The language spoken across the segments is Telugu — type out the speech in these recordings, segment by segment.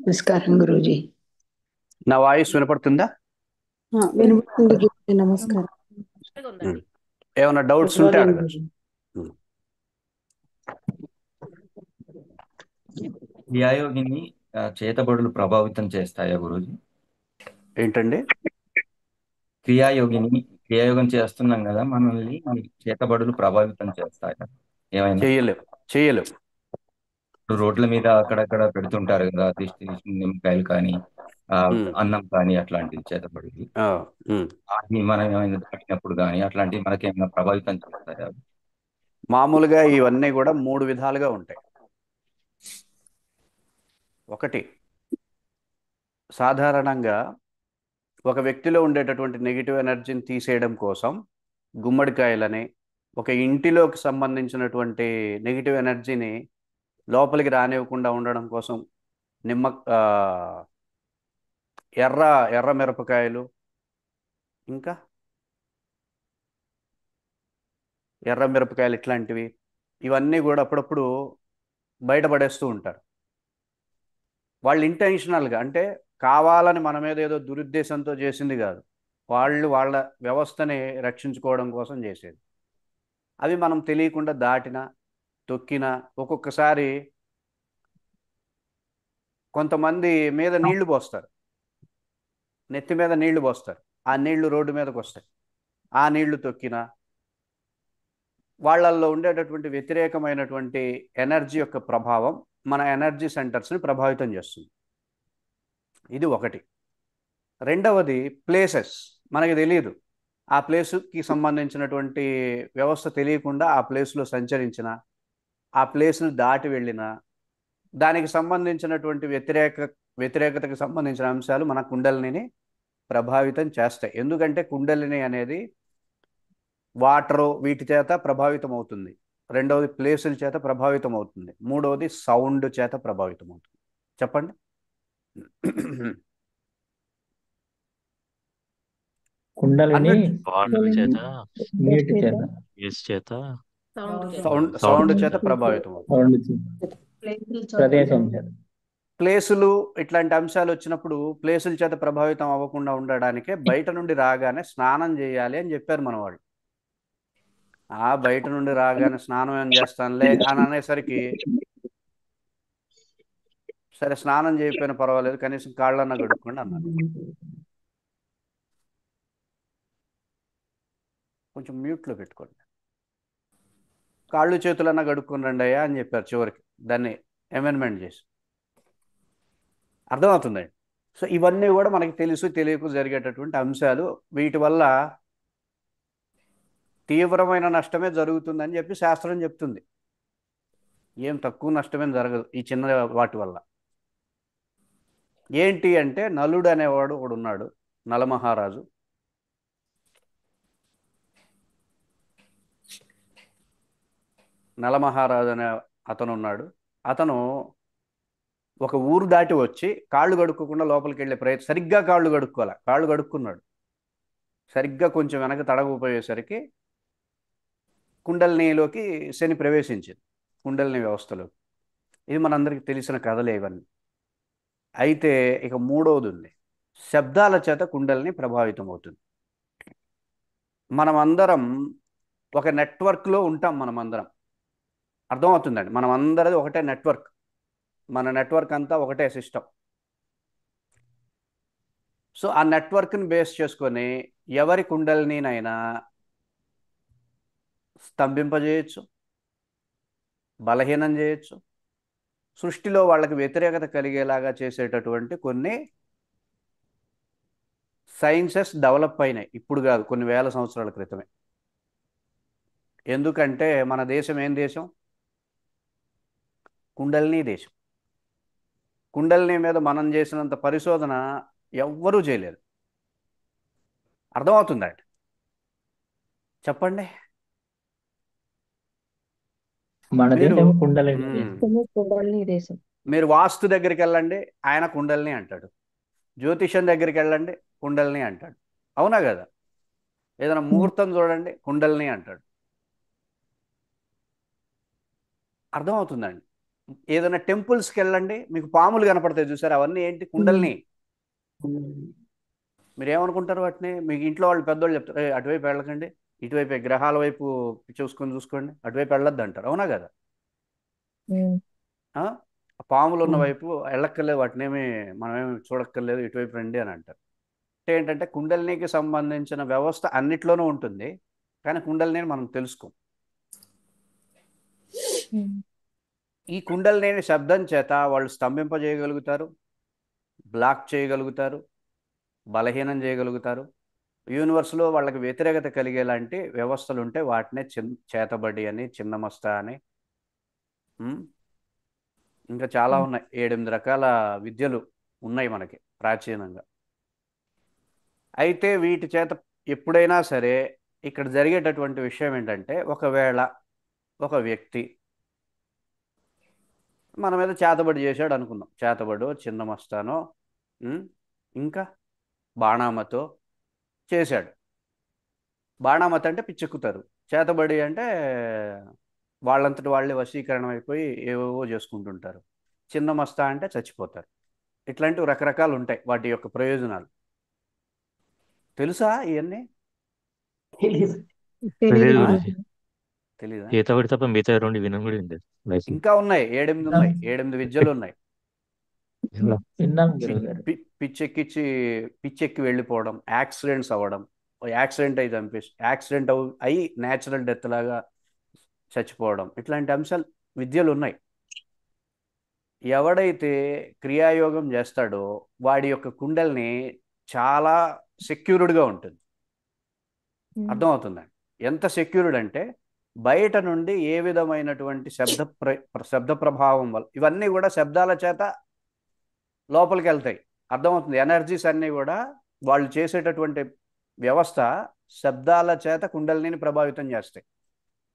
నమస్కారం గురూజీ. నా వాయిస్ వినపడుతుందా? వినపడుతుంది గురూజీ. నమస్కారం. ఉమ్. ఏమైనా డౌట్స్ ఉంటే శుభోదయం అడగచ్చు. గురూజీ. ఉమ్. క్రియాయోగిని చేతబడులు ప్రభావితం చేస్తాయా గురూజీ? ఏంటండి? క్రియాయోగం చేస్తున్నాం కదా, మనల్ని చేతబడులు ప్రభావితం చేస్తాయా ఏమైనా? చేయలేవు, చేయలేవు. ఇప్పుడు రోడ్ల మీద అక్కడక్కడ పెడుతుంటారు కదా, దిష్టి నిమ్మకాయలు కానీ ఉమ్. అన్నం కానీ అట్లాంటివి చేతబడులు. ఆ, ఉమ్. వాటిని మనం ఏమైనా తాకినప్పుడు కానీ అట్లాంటివి మనకి ఏమైనా ప్రభావితం చేస్తాయా? మామూలుగా ఇవన్నీ కూడా 3 విధాలుగా ఉంటాయి. ఒకటి, సాధారణంగా ఒక వ్యక్తిలో ఉండేటటువంటి నెగిటివ్ ఎనర్జీని తీసేయడం కోసం గుమ్మడికాయలని, ఒక ఇంటిలోకి సంబంధించినటువంటి నెగిటివ్ ఎనర్జీని లోపలికి రానివ్వకుండా ఉండడం కోసం నిమ్మ ఆ, ఎర్ర ఎర్ర మిరపకాయలు, ఇంకా ఎర్ర మిరపకాయలు ఇట్లాంటివి, ఇవన్నీ కూడా అప్పుడప్పుడు బయటపడేస్తూ ఉంటారు. వాళ్ళు ఇంటెన్షనల్గా, అంటే కావాలని మన మీద ఏదో దురుద్దేశంతో చేసింది కాదు, వాళ్ళు వాళ్ళ వ్యవస్థని రక్షించుకోవడం కోసం చేసేది. అవి మనం తెలియకుండా దాటినా తొక్కినా, ఒక్కొక్కసారి కొంతమంది మీద నీళ్లు పోస్తారు, నెత్తి మీద నీళ్లు పోస్తారు, ఆ నీళ్లు రోడ్డు మీదకి వస్తాయి. ఆ నీళ్లు తొక్కినా వాళ్ళల్లో ఉండేటటువంటి వ్యతిరేకమైనటువంటి ఎనర్జీ యొక్క ప్రభావం మన ఎనర్జీ సెంటర్స్ని ప్రభావితం చేస్తుంది. ఇది ఒకటి. రెండవది, ప్లేసెస్. మనకి తెలియదు, ఆ ప్లేస్కి సంబంధించినటువంటి వ్యవస్థ తెలియకుండా ఆ ప్లేస్లో సంచరించిన, ఆ ప్లేస్ను దాటి వెళ్ళిన, దానికి సంబంధించినటువంటి వ్యతిరేకతకు సంబంధించిన అంశాలు మన కుండలిని ప్రభావితం చేస్తాయి. ఎందుకంటే కుండలిని అనేది వాటరు వీటి చేత ప్రభావితం అవుతుంది. రెండవది ప్లేసుల చేత ప్రభావితం అవుతుంది. మూడవది సౌండ్ చేత ప్రభావితం అవుతుంది. చెప్పండి. కుండలిని వాటర్ చేత, నీటి చేత, వేస్ చేత, సౌండ్ చేత ప్రభావితం అవుతుంది. ప్రదేశం చేత. ప్లేసులు ఇట్లాంటి అంశాలు వచ్చినప్పుడు ప్లేసుల చేత ప్రభావితం అవ్వకుండా ఉండడానికే బయట నుండి రాగానే స్నానం చేయాలి అని చెప్పారు మన వాళ్ళు. ఆ బయట నుండి రాగానే స్నానం ఏం చేస్తానులే అని అనేసరికి, సరే స్నానం చేయకపోయినా పర్వాలేదు, కనీసం కాళ్ళన్నా కడుక్కోండి అన్నారు. కొంచెం మ్యూట్లో పెట్టుకోండి. కాళ్ళు చేతులన్నా కడుక్కొని రండి అయ్యా అని చెప్పారు చివరికి, దాన్ని అమెండ్మెంట్ చేసి. అర్థమవుతుందండి. సో ఇవన్నీ కూడా మనకి తెలుసు తెలియకు జరిగేటటువంటి అంశాలు. వీటి వల్ల తీవ్రమైన నష్టమే జరుగుతుందని చెప్పి శాస్త్రం చెప్తుంది. ఏం తక్కువ నష్టమేం జరగదు ఈ చిన్న వాటి వల్ల. ఏంటి అంటే, నలుడు అనేవాడు ఒకడు ఉన్నాడు, నలమహారాజు. నలమహారాజు అనే అతను ఉన్నాడు. అతను ఒక ఊరు దాటి వచ్చి కాళ్ళు కడుక్కోకుండా లోపలికి వెళ్ళే ప్రయత్నం, సరిగ్గా కాళ్ళు కడుక్కోవాలి, కాళ్ళు కడుక్కున్నాడు, సరిగ్గా కొంచెం వెనక తడగపోయేసరికి కుండలినిలోకి శని ప్రవేశించింది, కుండలిని వ్యవస్థలో. ఇది మనందరికీ తెలిసిన కథలే ఇవన్నీ. అయితే ఇక మూడవది ఉంది, శబ్దాల చేత కుండలిని ప్రభావితం అవుతుంది. మనమందరం ఒక నెట్వర్క్లో ఉంటాం. మనమందరం, అర్థమవుతుందండి, మనం అందరిది ఒకటే నెట్వర్క్. మన నెట్వర్క్ అంతా ఒకటే సిస్టమ్. సో ఆ నెట్వర్క్ని బేస్ చేసుకొని ఎవరి కుండలినైనా స్తంభింపజేయచ్చు, బలహీనం చేయొచ్చు, సృష్టిలో వాళ్ళకి వ్యతిరేకత కలిగేలాగా చేసేటటువంటి కొన్ని సైన్సెస్ డెవలప్ అయినాయి. ఇప్పుడు కాదు, కొన్ని వేల సంవత్సరాల క్రితమే. ఎందుకంటే మన దేశం ఏం దేశం? కుండలిని దేశం. కుండలిని మీద మనం చేసినంత పరిశోధన ఎవ్వరూ చేయలేదు. అర్థమవుతుందండి? చెప్పండి. మన మీరు దేశం కుండలిని దేశం. మీరు వాస్తు దగ్గరికి వెళ్ళండి, ఆయన కుండలిని అంటాడు. జ్యోతిషం దగ్గరికి వెళ్ళండి, కుండలిని అంటాడు. అవునా కదా? ఏదైనా ముహూర్తం చూడండి, కుండలిని అంటాడు. అర్థమవుతుందండి? ఏదైనా టెంపుల్స్కి వెళ్ళండి, మీకు పాములు కనపడతాయి చూసారు, అవన్నీ ఏంటి? కుండల్ని. మీరు ఏమనుకుంటారు వాటిని? మీకు ఇంట్లో వాళ్ళు పెద్దోళ్ళు చెప్తారు, అటువైపు వెళ్ళకండి, ఇటువైపు గ్రహాల వైపు చూసుకోండి, అటువైపు వెళ్ళొద్దు అంటారు, అవునా కదా? ఆ పాములు ఉన్న వైపు వెళ్ళక్కర్లేదు, వాటినేమి మనమేమి చూడక్కర్లేదు, ఇటువైపు రండి అని అంటారు. అంటే ఏంటంటే కుండలినికి సంబంధించిన వ్యవస్థ అన్నిట్లోనూ ఉంటుంది, కానీ కుండలిని మనం తెలుసుకోం. ఈ కుండలిని శబ్దం చేత వాళ్ళు స్తంభింపజేయగలుగుతారు, బ్లాక్ చేయగలుగుతారు, బలహీనం చేయగలుగుతారు. యూనివర్స్లో వాళ్ళకి వ్యతిరేకత కలిగేలాంటి వ్యవస్థలు ఉంటే వాటినే చేతబడి అని, చిన్నమస్త అని, ఇంకా చాలా ఉన్నాయి. 7-8 రకాల విద్యలు ఉన్నాయి మనకి ప్రాచీనంగా. అయితే వీటి చేత ఎప్పుడైనా సరే ఇక్కడ జరిగేటటువంటి విషయం ఏంటంటే, ఒకవేళ ఒక వ్యక్తి మన మీద చేతబడి చేశాడు అనుకుందాం, చేతబడో చిన్నమస్తానో ఇంకా బాణామతో చేశాడు. బాణామతి అంటే పిచ్చెక్కుతారు, చేతబడి అంటే వాళ్ళంతటి వాళ్ళే వశీకరణం అయిపోయి ఏవేవో చేసుకుంటుంటారు, చిన్నమస్తా అంటే చచ్చిపోతారు. ఇట్లాంటివి రకరకాలు ఉంటాయి, వాటి యొక్క ప్రయోజనాలు. తెలుసా ఇవన్నీ? తెలీదు. తెలీదు ఆ? గురూజీ. తెలీదా? చేతబడి తప్ప మిగతా రెండు వినం కూడా ఉంది లైఫ్ ఇంకా ఉన్నాయి, 7-8 ఉన్నాయి, 7-8 విద్యలు ఉన్నాయి. విన్నాం గురుగారు. పిచ్చెక్కి వెళ్ళిపోవడం, యాక్సిడెంట్స్ అవ్వడం, యాక్సిడెంట్ అయి యాక్సిడెంట్ అయి న్యాచురల్ డెత్ లాగా చచ్చిపోవడం, ఇట్లాంటి అంశాలు విద్యలు ఉన్నాయి. ఎవడైతే క్రియాయోగం చేస్తాడో వాడి యొక్క కుండల్ని చాలా సెక్యూర్డ్గా ఉంటుంది. అర్థమవుతుందండి? ఎంత సెక్యూర్డ్ అంటే బయట నుండి ఏ విధమైనటువంటి శబ్ద ప్రభావం వల్ల, ఇవన్నీ కూడా శబ్దాల చేత లోపలికి వెళ్తాయి. అర్థమవుతుంది? ఎనర్జీస్ అన్నీ కూడా వాళ్ళు చేసేటటువంటి వ్యవస్థ శబ్దాల చేత కుండలిని ప్రభావితం చేస్తాయి.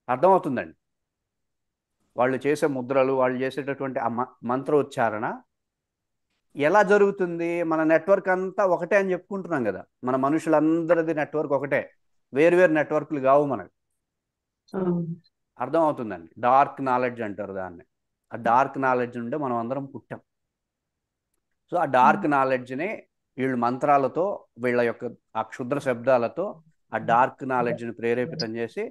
అర్థమవుతుందండి? వాళ్ళు చేసే ముద్రలు, వాళ్ళు చేసేటటువంటి ఆ మంత్రోచ్చారణ ఎలా జరుగుతుంది? మన నెట్వర్క్ అంతా ఒకటే అని చెప్పుకుంటున్నాం కదా, మన మనుషులందరిది నెట్వర్క్ ఒకటే, వేరువేరు నెట్వర్క్లు కావు మనకు. అర్థమవుతుందండి? డార్క్ నాలెడ్జ్ అంటారు దాన్ని. ఆ డార్క్ నాలెడ్జ్ నుండే మనం అందరం పుట్టాం. సో ఆ డార్క్ నాలెడ్జ్ని వీళ్ళు మంత్రాలతో, వీళ్ళ యొక్క ఆ క్షుద్ర శబ్దాలతో ఆ డార్క్ నాలెడ్జ్ని ప్రేరేపితం చేసి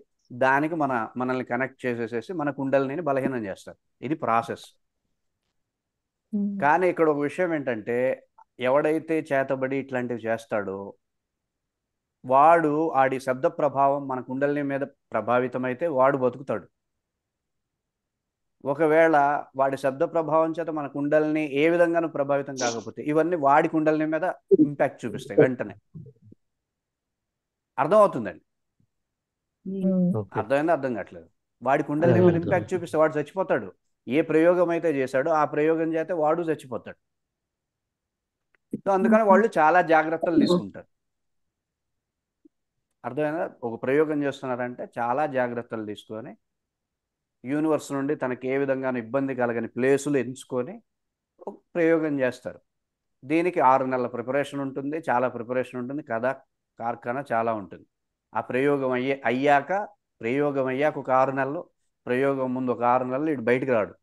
దానికి మనల్ని కనెక్ట్ చేసేసేసి మన కుండలిని బలహీనం చేస్తారు. ఇది ప్రాసెస్. కానీ ఇక్కడ ఒక విషయం ఏంటంటే, ఎవడైతే చేతబడి ఇట్లాంటివి చేస్తాడో వాడు ఆడి శబ్ద ప్రభావం మన కుండలిని మీద ప్రభావితమైతే వాడు బతుకుతాడు. ఒకవేళ వాడి శబ్ద ప్రభావం చేత మన కుండలిని ఏ విధంగానూ ప్రభావితం కాకపోతే ఇవన్నీ వాడి కుండలిని మీద ఇంపాక్ట్ చూపిస్తాయి వెంటనే. అర్థమవుతుందండి? అర్థమైందా? అర్థం కావట్లేదు? వాడి కుండలిని మీద ఇంపాక్ట్ చూపిస్తే వాడు చచ్చిపోతాడు. ఏ ప్రయోగం అయితే చేశాడో ఆ ప్రయోగం చేస్తే వాడు చచ్చిపోతాడు. సో అందుకని వాళ్ళు చాలా జాగ్రత్తలు తీసుకుంటారు. అర్థమైందా? ఒక ప్రయోగం చేస్తున్నారంటే చాలా జాగ్రత్తలు తీసుకొని యూనివర్స్ నుండి తనకి ఏ విధంగా ఇబ్బంది కలగని ప్లేసులు ఎంచుకొని ఒక ప్రయోగం చేస్తారు. దీనికి 6 నెలల ప్రిపరేషన్ ఉంటుంది, చాలా ప్రిపరేషన్ ఉంటుంది, కథ కార్ఖానా చాలా ఉంటుంది. ఆ ప్రయోగం అయ్యాక ఒక 6 నెలలు, ప్రయోగం ముందు ఒక 6 నెలలు ఇటు బయటికి రాడు.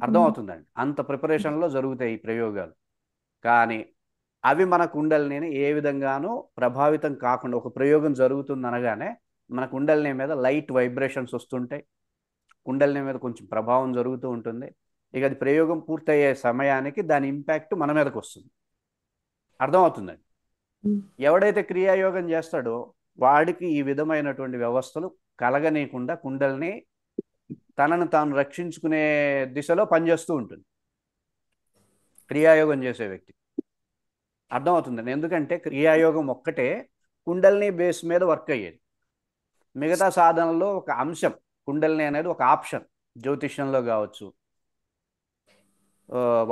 అర్థమవుతుందండి? అంత ప్రిపరేషన్లో జరుగుతాయి ఈ ప్రయోగాలు. కానీ అవి మన కుండలిని ఏ విధంగానూ ప్రభావితం కాకుండా, ఒక ప్రయోగం జరుగుతుంది అనగానే మన కుండలిని మీద లైట్ వైబ్రేషన్స్ వస్తుంటాయి, కుండలిని మీద కొంచెం ప్రభావం జరుగుతూ ఉంటుంది. ఇక అది ప్రయోగం పూర్తయ్యే సమయానికి దాని ఇంపాక్ట్ మన మీదకి వస్తుంది. అర్థమవుతుందండి? ఎవడైతే క్రియాయోగం చేస్తాడో వాడికి ఈ విధమైనటువంటి వ్యవస్థలు కలగనీయకుండా కుండలిని తనను తాను రక్షించుకునే దిశలో పనిచేస్తూ ఉంటుంది క్రియాయోగం చేసే వ్యక్తి. అర్థమవుతుందండి? ఎందుకంటే క్రియాయోగం ఒక్కటే కుండలిని బేస్ మీద వర్క్ అయ్యేది. మిగతా సాధనలో ఒక అంశం, కుండలిని అనేది ఒక ఆప్షన్. జ్యోతిష్యంలో కావచ్చు,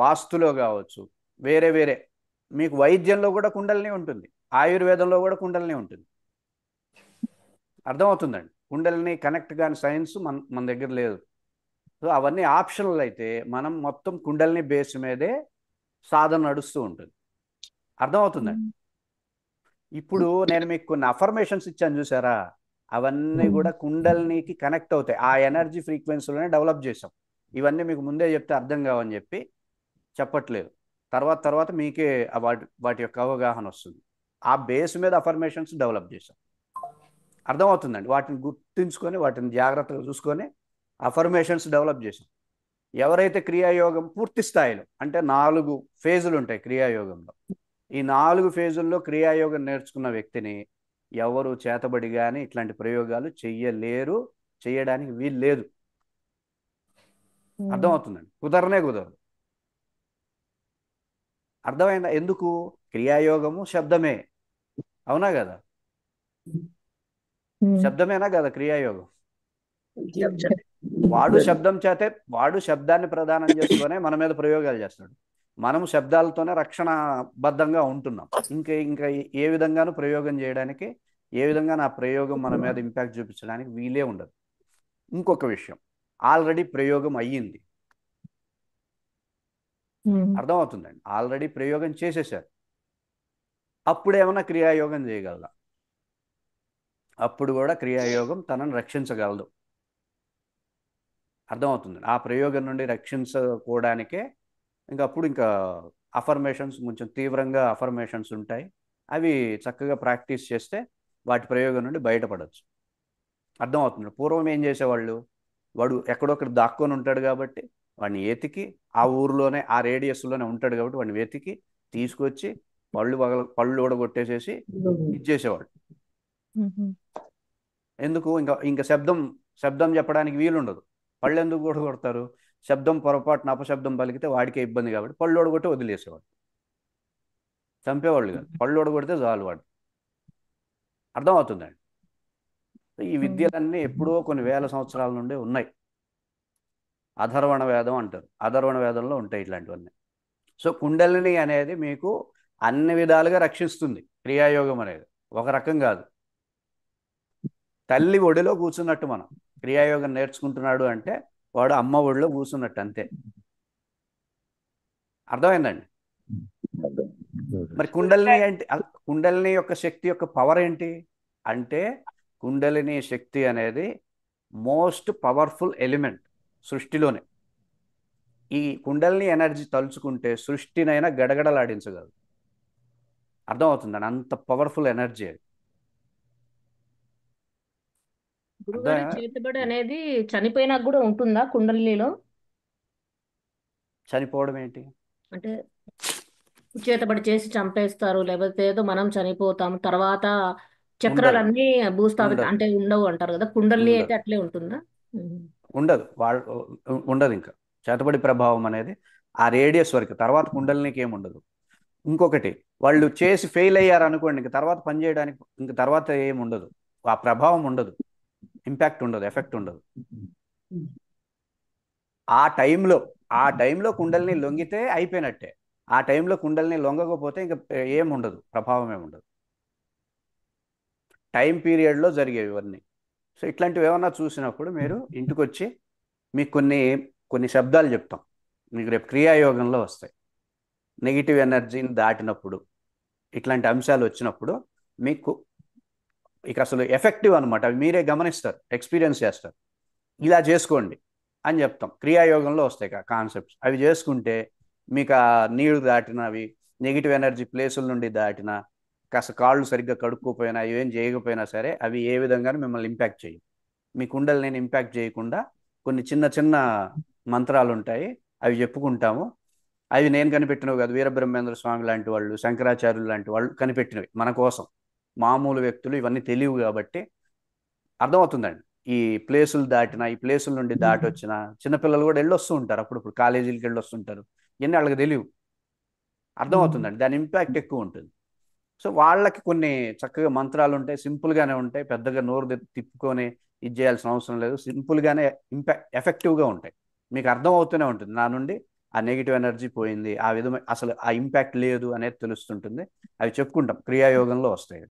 వాస్తులో కావచ్చు, వేరే వేరే మీకు వైద్యంలో కూడా కుండలిని ఉంటుంది, ఆయుర్వేదంలో కూడా కుండలిని ఉంటుంది. అర్థమవుతుందండి? కుండలిని కనెక్ట్ కాని సైన్స్ మన దగ్గర లేదు. సో అవన్నీ ఆప్షనల్ అయితే మనం మొత్తం కుండలిని బేస్ మీదే సాధన నడుస్తూ ఉంటుంది. అర్థమవుతుందండి? ఇప్పుడు నేను మీకు కొన్ని అఫర్మేషన్స్ ఇచ్చాను చూసారా, అవన్నీ కూడా కుండలినికి కనెక్ట్ అవుతాయి. ఆ ఎనర్జీ ఫ్రీక్వెన్సీలోనే డెవలప్ చేసాం. ఇవన్నీ మీకు ముందే చెప్తే అర్థం కావని చెప్పి చెప్పట్లేదు. తర్వాత తర్వాత మీకే వాటి యొక్క అవగాహన వస్తుంది. ఆ బేస్ మీద అఫర్మేషన్స్ డెవలప్ చేశాం. అర్థమవుతుందండి. వాటిని గుర్తుంచుకొని వాటిని జాగ్రత్తగా చూసుకొని అఫర్మేషన్స్ డెవలప్ చేశాం. ఎవరైతే క్రియాయోగం పూర్తి స్థాయిలో అంటే 4 ఫేజులు ఉంటాయి క్రియాయోగంలో. ఈ 4 ఫేజుల్లో క్రియాయోగం నేర్చుకున్న వ్యక్తిని ఎవరు చేతబడి కానీ ఇట్లాంటి ప్రయోగాలు చెయ్యలేరు, చేయడానికి వీలు లేదు. అర్థమవుతుందండి. కుదరదు. అర్థమైందా? ఎందుకు? క్రియాయోగము శబ్దమే, అవునా కదా? శబ్దమేనా కదా క్రియాయోగం? వాడు శబ్దాన్ని ప్రదానం చేసుకునే మన మీద ప్రయోగాలు చేస్తాడు. మనము శబ్దాలతోనే రక్షణబద్ధంగా ఉంటున్నాం. ఇంకా ఏ విధంగానూ ప్రయోగం చేయడానికి, ఏ విధంగా నా ప్రయోగం మన మీద ఇంపాక్ట్ చూపించడానికి వీలే ఉండదు. ఇంకొక విషయం, ఆల్రెడీ ప్రయోగం అయ్యింది. అర్థమవుతుందండి. ఆల్రెడీ ప్రయోగం చేసేసారు. అప్పుడేమన్నా క్రియాయోగం చేయగలరా? అప్పుడు కూడా క్రియాయోగం తనను రక్షించగలదు. అర్థమవుతుంది. ఆ ప్రయోగం నుండి రక్షించుకోవడానికే ఇంకా అఫర్మేషన్స్ కొంచెం తీవ్రంగా అఫర్మేషన్స్ ఉంటాయి. అవి చక్కగా ప్రాక్టీస్ చేస్తే వాటి ప్రయోగం నుండి బయటపడవచ్చు. అర్థమవుతుంది. పూర్వం ఏం చేసేవాళ్ళు, వాడు ఎక్కడొక్కడ దాక్కొని ఉంటాడు కాబట్టి వాడిని వెతికి, ఆ ఊరిలోనే ఆ రేడియస్లోనే ఉంటాడు కాబట్టి వాడిని వెతికి తీసుకొచ్చి పళ్ళు ఊడగొట్టేసేసి ఇచ్చేసేవాడు. ఎందుకు? ఇంకా శబ్దం చెప్పడానికి వీలుండదు. పళ్ళు ఎందుకు ఊడగొడతారు? శబ్దం పొరపాటున అపశబ్దం పలికితే వాడికే ఇబ్బంది కాబట్టి పళ్ళు ఊడగొట్టి వదిలేసేవాడు. చంపేవాళ్ళు కాదు, పళ్ళు ఊడగొడితే చాలు వాడు. అర్థమవుతుందండి. ఈ విద్యలన్నీ ఎప్పుడో కొన్ని వేల సంవత్సరాల నుండి ఉన్నాయి. అధర్వణ వేదం అంటారు. అధర్వణ వేదంలో ఉంటాయి ఇట్లాంటివన్నీ. సో కుండలిని అనేది మీకు అన్ని విధాలుగా రక్షిస్తుంది. క్రియాయోగం అనేది ఒక రకం కాదు. తల్లి ఒడిలో కూర్చున్నట్టు మనం క్రియాయోగం నేర్చుకుంటున్నాడు అంటే వాడు అమ్మ ఒడిలో కూర్చున్నట్టు అంతే. అర్థమైందండి. మరి కుండలిని ఏంటి? కుండలిని యొక్క శక్తి యొక్క పవర్ ఏంటి అంటే, కుండలిని శక్తి అనేది మోస్ట్ పవర్ఫుల్ ఎలిమెంట్ సృష్టిలోనే. ఈ కుండలిని ఎనర్జీ తలుచుకుంటే సృష్టినైనా గడగడలాడించగలదు. అర్థమవుతుందండి. అంత పవర్ఫుల్ ఎనర్జీ అది. గురుగారు, చేతబడి అనేది చనిపోయినాక కూడా ఉంటుందా కుండలినిలో? చనిపోవడం ఏంటి అంటే చేతబడి చేసి చంపేస్తారు, లేకపోతే ఏదో మనం చనిపోతాం, తర్వాత చక్రాలన్నీ భూస్థాపిత ఉండదు. అంటే ఉండవు అంటారు కదా. కుండలిని ఉండదు. అయితే అట్లే ఉంటుందా? ఉండదు. ఉండదు. ఇంకా చేతబడి ప్రభావం అనేది ఆ రేడియస్ వరకు, తర్వాత కుండలినికి ఏమి ఉండదు. ఇంకొకటి, వాళ్ళు చేసి ఫెయిల్ అయ్యారు అనుకోండి, ఇంక తర్వాత పని చేయడానికి ఇంక తర్వాత ఏమి ఉండదు. ఆ ప్రభావం ఉండదు, ఇంపాక్ట్ ఉండదు, ఎఫెక్ట్ ఉండదు. ఆ టైంలో కుండలిని లొంగితే అయిపోయినట్టే. ఆ టైంలో కుండలిని లొంగకపోతే ఇంకా ఏముండదు, ప్రభావం ఏముండదు. టైం పీరియడ్లో జరిగేవి ఇవన్నీ. సో ఇట్లాంటివి ఏమన్నా చూసినప్పుడు మీరు ఇంటికి వచ్చి మీకు కొన్ని శబ్దాలు చెప్తాం, మీకు రేపు క్రియాయోగంలో వస్తాయి. నెగిటివ్ ఎనర్జీని దాటినప్పుడు, ఇట్లాంటి అంశాలు వచ్చినప్పుడు మీకు ఇక అసలు ఎఫెక్టివ్ అనమాట. అవి మీరే గమనిస్తారు, ఎక్స్పీరియన్స్ చేస్తారు. ఇలా చేసుకోండి అని చెప్తాం. క్రియాయోగంలో వస్తాయి కాన్సెప్ట్స్. అవి చేసుకుంటే మీకు ఆ నీళ్లు దాటినవి, నెగిటివ్ ఎనర్జీ ప్లేసుల నుండి దాటిన, కాస్త కాళ్ళు సరిగ్గా కడుక్కోపోయినా, ఏం చేయకపోయినా సరే అవి ఏ విధంగానూ మిమ్మల్ని ఇంపాక్ట్ చేయవు. మీ కుండలిని ఇంపాక్ట్ చేయకుండా కొన్ని చిన్న చిన్న మంత్రాలు ఉంటాయి, అవి చెప్పుకుంటాము. అవి నేను కనిపెట్టినవి కాదు, వీరబ్రహ్మేంద్ర స్వామి లాంటి వాళ్ళు, శంకరాచార్యులు లాంటి వాళ్ళు కనిపెట్టినవి మన కోసం. మామూలు వ్యక్తులు ఇవన్నీ తెలియవు కాబట్టి. అర్థమవుతుందండి. ఈ ప్లేసులు దాటిన, ఈ ప్లేసుల నుండి దాటి వచ్చిన చిన్నపిల్లలు కూడా వెళ్ళొస్తూ ఉంటారు, అప్పుడప్పుడు కాలేజీలకి వెళ్ళొస్తుంటారు. ఇవన్నీ వాళ్ళకి తెలియవు. అర్థమవుతుందండి. దాని ఇంపాక్ట్ ఎక్కువ ఉంటుంది. సో వాళ్ళకి కొన్ని చక్కగా మంత్రాలు ఉంటాయి, సింపుల్గానే ఉంటాయి, పెద్దగా నోరు తిప్పుకొని ఇది చేయాల్సిన అవసరం లేదు. సింపుల్గానే ఎఫెక్టివ్గా ఉంటాయి. మీకు అర్థం అవుతూనే ఉంటుంది, నా నుండి ఆ నెగిటివ్ ఎనర్జీ పోయింది, ఆ విధమైన అసలు ఆ ఇంపాక్ట్ లేదు అనేది తెలుస్తుంటుంది. అవి చెప్పుకుంటాం, క్రియాయోగంలో వస్తాయి.